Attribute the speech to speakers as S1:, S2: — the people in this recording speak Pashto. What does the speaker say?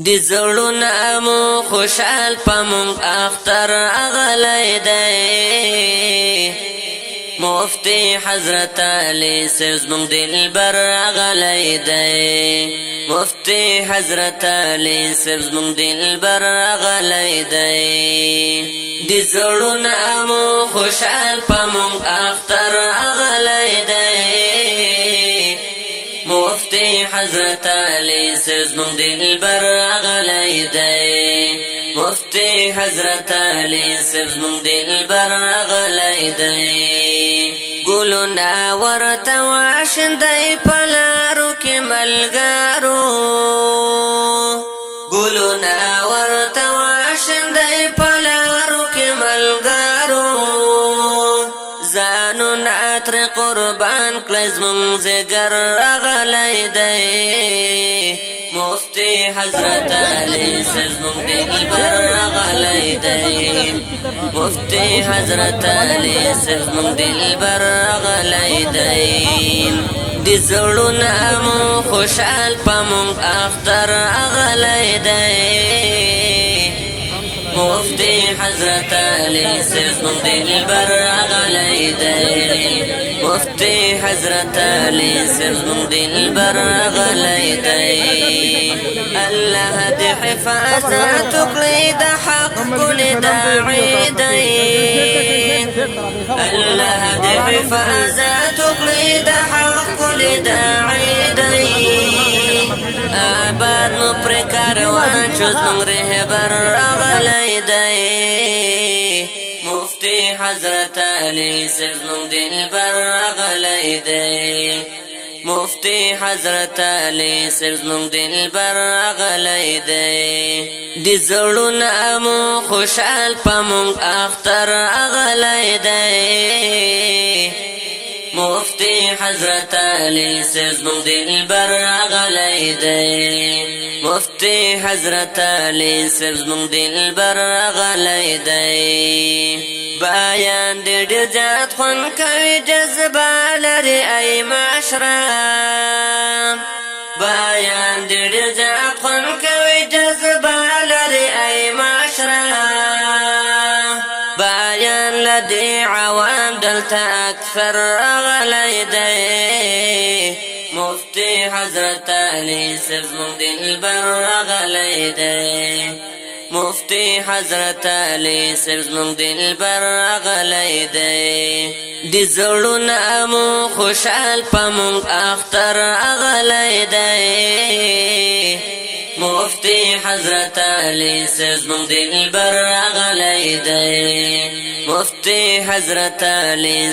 S1: دی زړونه مو خوشحال پمونږ اختر اغلی دی مفتی حضرت علی صاحب زمونږ دلبر اغلی دی مفتی حضرت علی صاحب زمونږ دلبر اغلی دی دی زړونه مو خوشحال پمونږ اختر اغلی دی مفتی حضرت علی صاحب زمونږ دلبر اغلی دی مفتی حضرت علی صاحب زمونږ دلبر اغلی دی ګلونه ورته واشندی په لارو کې ملګرو ګلونه ورته واشندی په لارو کې ملګرو ځانونه ترې قربان کړئ زمونږ ځیګر اغلی دی مفتی حضرت علی صاحب زمونږ دلبر اغلی دی مفتی حضرت علی صاحب زمونږ دلبر اغلی دی دی زړونه مو خوشحال پمونږ اختر اغلی دی مفتی حضرت علی صاحب زمونږ دلبر اغلی دی مفتی حضرت علی صاحب زمونږ دلبر اغلی دی الله دې حفاظت وکړي د حق ګل داعی دی الله دې حفاظت وکړي د حق ګل داعی دی آباد مو پر کاروان شو زمونږ رهبر اغلی دی مفتی حضرت علی صاحب زمونږ دلبر اغلی دی مفتی حضرت علی صاحب زمونږ دلبر اغلی دی دی زړونه مو خوشحال پمونږ اختر اغلی دی مفتی حضرت علی صاحب زمونږ دلبر اغلی دی مفتی حضرت علی صاحب زمونږ دلبر اغلی دی بیان دې ډېر زیات خوند کوي جذبه لري ای معاشره بیان دې ډېر زیات خوند کوي جذبه لري ای معاشره بیان لدی عوام دلته اکثر اغلی دی مفتی حضرت علی صاحب زمونږ دلبر اغلی دی مفتی حضرت علی صاحب زمونږ دلبر اغلی دی دی زړونه مو خوشحال پمونږ اختر اغلی دی مفتی حضرت علی صاحب زمونږ دلبر اغلی دی مفتی حضرت علی